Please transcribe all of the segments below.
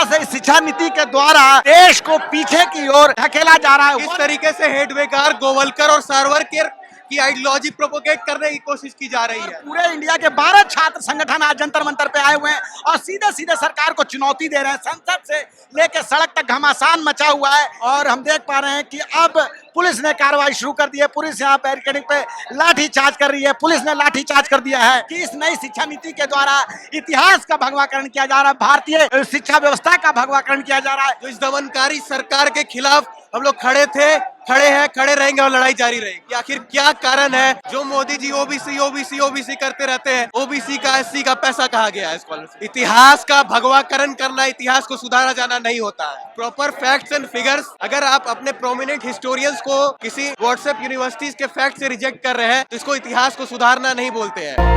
प्रकार से इस शिक्षा नीति के द्वारा देश को पीछे की ओर ढकेला जा रहा है। किस तरीके से हेडवेगर, गोवलकर और सावरकर की आइडियोलॉजी प्रोपोगेट करने की कोशिश की जा रही है। पूरे इंडिया के 12 छात्र संगठन आज जंतर मंतर पे आए हुए हैं और सीधे सीधे सरकार को चुनौती दे रहे हैं। संसद से लेकर सड़क तक घमासान मचा हुआ है और हम देख पा रहे हैं कि अब पुलिस ने कार्रवाई शुरू कर दी है। पुलिस यहाँ बैरिकेडिंग पे लाठी चार्ज कर रही है। पुलिस ने लाठी चार्ज कर दिया है कि इस नई शिक्षा नीति के द्वारा इतिहास का भगवाकरण किया जा रहा है, भारतीय शिक्षा व्यवस्था का भगवाकरण किया जा रहा है। जो इस दमनकारी सरकार के खिलाफ हम लोग खड़े थे, खड़े हैं, खड़े रहेंगे और लड़ाई जारी रहेगी। आखिर क्या कारण है जो Modi ji OBC OBC OBC करते रहते हैं? ओबीसी का, एससी का पैसा कहाँ गया है स्कॉलरशिप? इतिहास का भगवाकरण करना, इतिहास को सुधारा जाना नहीं होता है। प्रॉपर फैक्ट्स एंड फिगर्स, अगर आप अपने प्रोमिनेंट हिस्टोरियंस को किसी व्हाट्सएप यूनिवर्सिटीज के फैक्ट से रिजेक्ट कर रहे हैं तो इसको इतिहास को सुधारना नहीं बोलते हैं।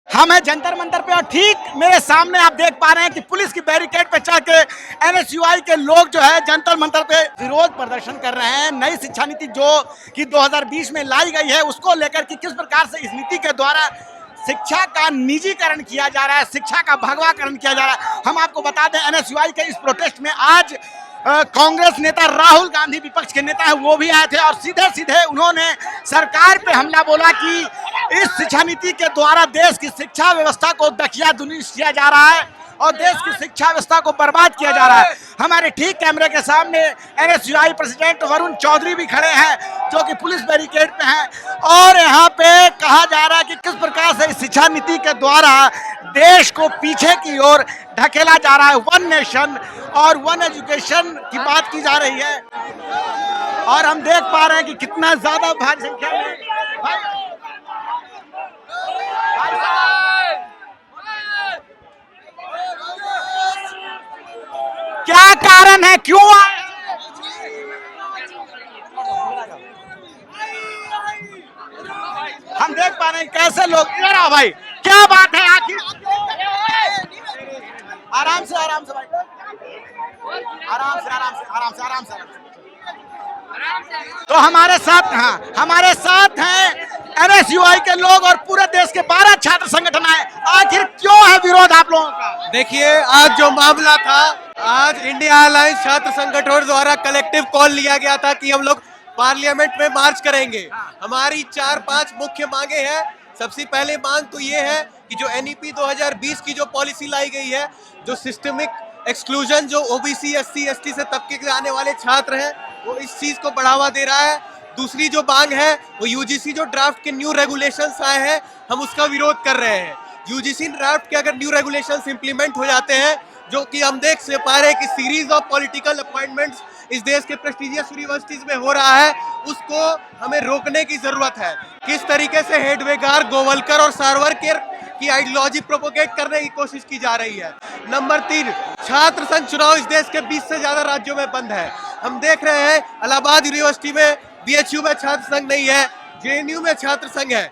हम हैं जंतर मंतर पे और ठीक मेरे सामने आप देख पा रहे हैं कि पुलिस की बैरिकेड पे चढ़ के एनएसयूआई के लोग जो है जंतर मंतर पे विरोध प्रदर्शन कर रहे हैं। नई शिक्षा नीति जो कि 2020 में लाई गई है उसको लेकर कि किस प्रकार से इस नीति के द्वारा शिक्षा का निजीकरण किया जा रहा है, शिक्षा का भगवाकरण किया जा रहा है। हम आपको बता दें एनएसयूआई के इस प्रोटेस्ट में आज कांग्रेस नेता राहुल गांधी, विपक्ष के नेता है, वो भी आए थे और सीधे सीधे उन्होंने सरकार पे हमला बोला कि इस शिक्षा नीति के द्वारा देश की शिक्षा व्यवस्था को दकिया दुनिश किया जा रहा है और देश की शिक्षा व्यवस्था को बर्बाद किया जा रहा है। हमारे ठीक कैमरे के सामने एनएसयूआई प्रेसिडेंट वरुण चौधरी भी खड़े हैं जो कि पुलिस बैरिकेड पे हैं और यहाँ पे कहा जा रहा है कि किस प्रकार से इस शिक्षा नीति के द्वारा देश को पीछे की ओर ढकेला जा रहा है। वन नेशन और वन एजुकेशन की बात की जा रही है और हम देख पा रहे हैं कि कितना ज्यादा भारी संख्या में क्या कारण है, क्यों आए? हम देख पा रहे हैं कैसे लोग, इधर आओ भाई, क्या बात है आखिर? आराम से भाई, आराम से। तो हमारे साथ हैं एनएसयूआई के लोग और पूरे देश के 12 छात्र संगठन आए। आखिर क्यों है विरोध आप लोगों का? देखिए, आज जो मामला था, आज इंडिया अलायंस छात्र संगठन द्वारा कलेक्टिव कॉल लिया गया था कि हम लोग पार्लियामेंट में मार्च करेंगे। हमारी 4-5 मुख्य मांगे हैं। सबसे पहले मांग तो ये है कि जो एनईपी 2020 की जो पॉलिसी लाई गई है, जो सिस्टमिक एक्सक्लूजन, जो ओबीसी, एससी, एसटी से तबके के आने वाले छात्र हैं, वो इस चीज को बढ़ावा दे रहा है। दूसरी जो मांग है वो यूजीसी जो ड्राफ्ट के न्यू रेगुलेशंस आए हैं, हम उसका विरोध कर रहे हैं। यूजीसी ड्राफ्ट के अगर न्यू रेगुलेशंस इंप्लीमेंट हो जाते हैं, जो कि हम देख से पा रहे हैं कि सीरीज ऑफ पॉलिटिकल अपॉइंटमेंट्स इस देश के प्रेस्टिजियस यूनिवर्सिटीज में हो रहा है, उसको हमें रोकने की जरूरत है। किस तरीके से हेडवेगर, गोवलकर और सावरकर की आइडियोलॉजी प्रोपोगेट करने की कोशिश की जा रही है। नंबर 3, छात्र संघ चुनाव इस देश के 20 से ज्यादा राज्यों में बंद है। हम देख रहे हैं इलाहाबाद यूनिवर्सिटी में, बीएचयू में छात्र संघ नहीं है, जेएनयू में छात्र संघ है।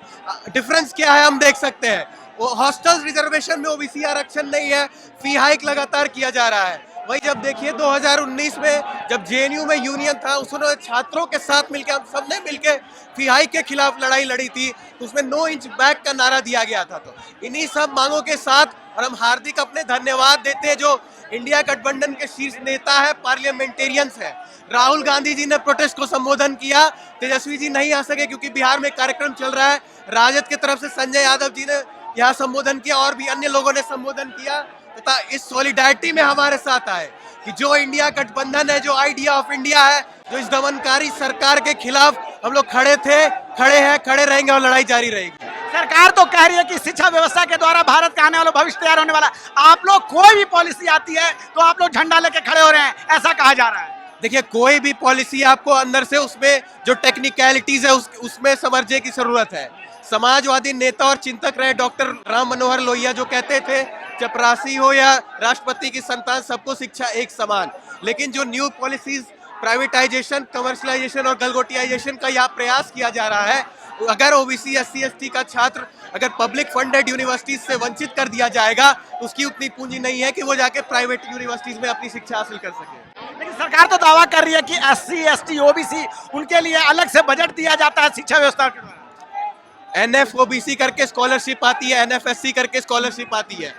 डिफरेंस क्या है हम देख सकते हैं। वो हॉस्टल रिजर्वेशन में ओबीसी आरक्षण नहीं है, फी हाइक लगातार किया जा रहा है। वही जब देखिए 2019 में जब जेएनयू में यूनियन था, उसने छात्रों के साथ मिलकर, हम सबने मिलकर फी हाइक के खिलाफ लड़ाई लड़ी थी, तो उसमें 9 इंच बैक का नारा दिया गया था। तो इन्हीं सब मांगों के साथ, और हम हार्दिक अपने धन्यवाद देते हैं जो इंडिया गठबंधन के शीर्ष नेता है, पार्लियामेंटेरियंस है। राहुल गांधी जी ने प्रोटेस्ट को संबोधन किया, तेजस्वी जी नहीं आ सके क्योंकि बिहार में कार्यक्रम चल रहा है। राजद की तरफ से संजय यादव जी ने यहाँ संबोधन किया और भी अन्य लोगों ने संबोधन किया, तथा इस सॉलिडारिटी में हमारे साथ आए कि जो इंडिया गठबंधन है, जो आइडिया ऑफ इंडिया है, जो इस दमनकारी सरकार के खिलाफ हम लोग खड़े थे, खड़े हैं, खड़े रहेंगे और लड़ाई जारी रहेगी। सरकार तो कह रही है कि शिक्षा व्यवस्था के द्वारा भारत का आने वाला भविष्य तैयार होने वाला। आप लोग कोई भी पॉलिसी आती है तो आप लोग झंडा लेके खड़े हो रहे हैं, ऐसा कहा जा रहा है। देखिए, कोई भी पॉलिसी आपको अंदर से उसमें जो टेक्निकलिटीज है उसमें समझने की जरूरत है। समाजवादी नेता और चिंतक रहे डॉक्टर राम मनोहर लोहिया जो कहते थे, चपरासी हो या राष्ट्रपति की संतान, सबको शिक्षा एक समान। लेकिन जो न्यू पॉलिसीज, प्राइवेटाइजेशन, कमर्शलाइजेशन और गलगोटियाइजेशन का यह प्रयास किया जा रहा है, अगर ओबीसी, एससी, एसटी का छात्र अगर पब्लिक फंडेड यूनिवर्सिटीज से वंचित कर दिया जाएगा तो उसकी उतनी पूंजी नहीं है कि वो जाके प्राइवेट यूनिवर्सिटीज में अपनी शिक्षा हासिल कर सके। लेकिन सरकार तो दावा कर रही है कि एससी, एसटी, ओबीसी उनके लिए अलग से बजट दिया जाता है शिक्षा व्यवस्था के द्वारा। एनएफओबीसी करके स्कॉलरशिप आती है, एनएफएससी करके स्कॉलरशिप आती है।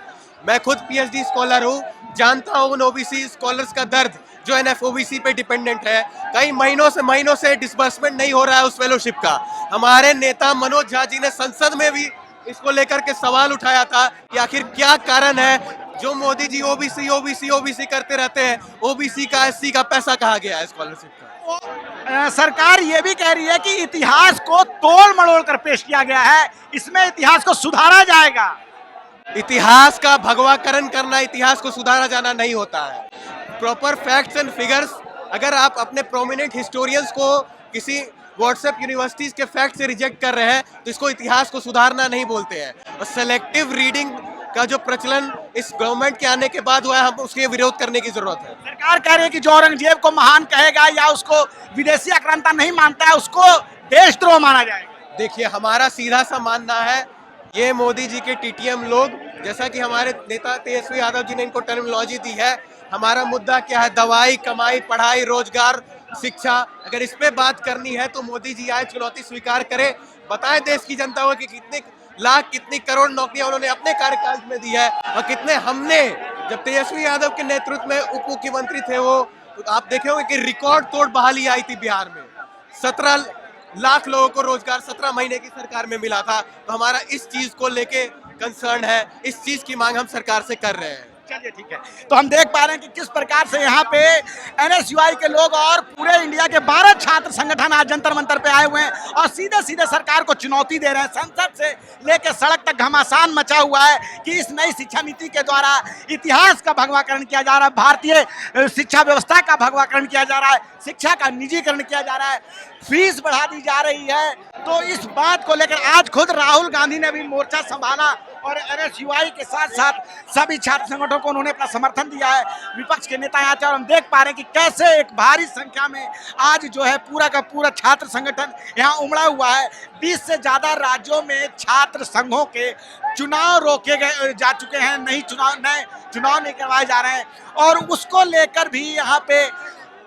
मैं खुद पीएचडी स्कॉलर हूँ, जानता हूँ उन ओबीसी स्कॉलर्स का दर्द जो एनएफओबीसी पे डिपेंडेंट है। कई महीनों से डिसबर्समेंट नहीं हो रहा है उस फेलोशिप का। हमारे नेता मनोज झा जी ने संसद में भी इसको लेकर के सवाल उठाया था कि आखिर क्या कारण है जो Modi ji OBC OBC OBC करते रहते हैं, ओबीसी का एससी का पैसा कहाँ गया है स्कॉलरशिप का। सरकार ये भी कह रही है कि इतिहास को तोड़ मड़ोड़ कर पेश किया गया है, इसमें इतिहास को सुधारा जाएगा। इतिहास का भगवाकरण करना इतिहास को सुधारा जाना नहीं होता है। प्रॉपर फैक्ट्स एंड फिगर्स, अगर आप अपने प्रोमिनेंट हिस्टोरियंस को किसी व्हाट्सएप यूनिवर्सिटीज के फैक्ट से रिजेक्ट कर रहे हैं तो इसको इतिहास को सुधारना नहीं बोलते हैं। और सेलेक्टिव रीडिंग का जो प्रचलन इस गवर्नमेंट के आने के बाद हुआ है, हम उसके विरोध करने की जरूरत है। सरकार कह रही है कि जो औरंगजेब को महान कहेगा या उसको विदेशी आक्रांता नहीं मानता है उसको देशद्रोह माना जाएगा। देखिए, हमारा सीधा सा मानना है, ये मोदी जी के टीटीएम लोग, जैसा कि हमारे नेता तेजस्वी यादव जी ने इनको टर्मिनोलॉजी दी है, हमारा मुद्दा क्या है, दवाई, कमाई, पढ़ाई, रोजगार, शिक्षा, अगर इस पे बात करनी है तो मोदी जी आए, चुनौती स्वीकार करें, बताएं देश की जनता को कि कितने लाख, कितनी करोड़ नौकरियां उन्होंने अपने कार्यकाल में दी है और कितने हमने, जब तेजस्वी यादव के नेतृत्व में उप मुख्यमंत्री थे वो, तो आप देखे होंगे कि रिकॉर्ड तोड़ बहाली आई थी बिहार में। 17 लाख लोगों को रोजगार 17 महीने की सरकार में मिला था। तो हमारा इस चीज को लेके कंसर्न है, इस चीज की मांग हम सरकार से कर रहे हैं। चलिए ठीक है, तो हम देख पा रहे हैं कि किस प्रकार से यहाँ पे एनएसयूआई के लोग और पूरे इंडिया के 12 छात्र संगठन आज जंतर मंतर पे आए हुए हैं और सीधे सीधे सरकार को चुनौती दे रहे हैं। संसद से लेकर सड़क तक घमासान मचा हुआ है कि इस नई शिक्षा नीति के द्वारा इतिहास का भगवाकरण किया जा रहा है, भारतीय शिक्षा व्यवस्था का भगवाकरण किया जा रहा है, शिक्षा का निजीकरण किया जा रहा है, फीस बढ़ा दी जा रही है। तो इस बात को लेकर आज खुद राहुल गांधी ने भी मोर्चा संभाला और एनएसयूआई के साथ साथ सभी छात्र संगठनों को उन्होंने अपना समर्थन दिया है। विपक्ष के नेता यहाँ थे और हम देख पा रहे हैं कि कैसे एक भारी संख्या में आज जो है पूरा का पूरा छात्र संगठन यहाँ उमड़ा हुआ है। 20 से ज्यादा राज्यों में छात्र संघों के चुनाव रोके गए जा चुके हैं, नए चुनाव नहीं करवाए जा रहे हैं और उसको लेकर भी यहाँ पे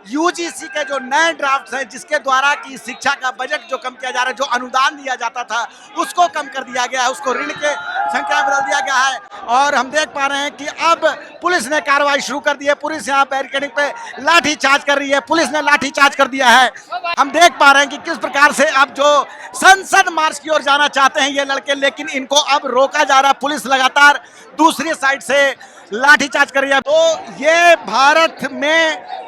यूजीसी के जो नए ड्राफ्ट हैं जिसके द्वारा की शिक्षा का बजट जो कम किया जा रहा है, जो अनुदान दिया जाता था उसको कम कर दिया गया है, उसको ऋण के संख्या में बदल दिया गया है। और हम देख पा रहे हैं कि अब पुलिस ने कार्रवाई शुरू कर दी है, पुलिस यहाँ बैरिकेडिंग पे लाठी चार्ज कर रही है, पुलिस ने लाठी चार्ज कर दिया है। हम देख पा रहे हैं कि किस प्रकार से अब जो संसद मार्च की ओर जाना चाहते हैं ये लड़के, लेकिन इनको अब रोका जा रहा है, पुलिस लगातार दूसरी साइड से लाठी चार्ज कर रही है। तो ये भारत में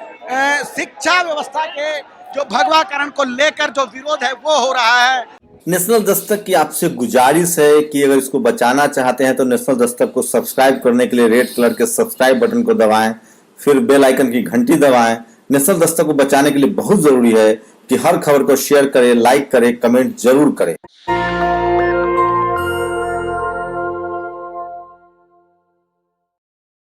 शिक्षा व्यवस्था के जो भगवाकरण को लेकर जो विरोध है वो हो रहा है। नेशनल दस्तक की आपसे गुजारिश है कि अगर इसको बचाना चाहते हैं तो नेशनल दस्तक को सब्सक्राइब करने के लिए रेड कलर के सब्सक्राइब बटन को दबाएं, फिर बेल आइकन की घंटी दबाएं। नेशनल दस्तक को बचाने के लिए बहुत जरूरी है कि हर खबर को शेयर करें, लाइक करें, कमेंट जरूर करें।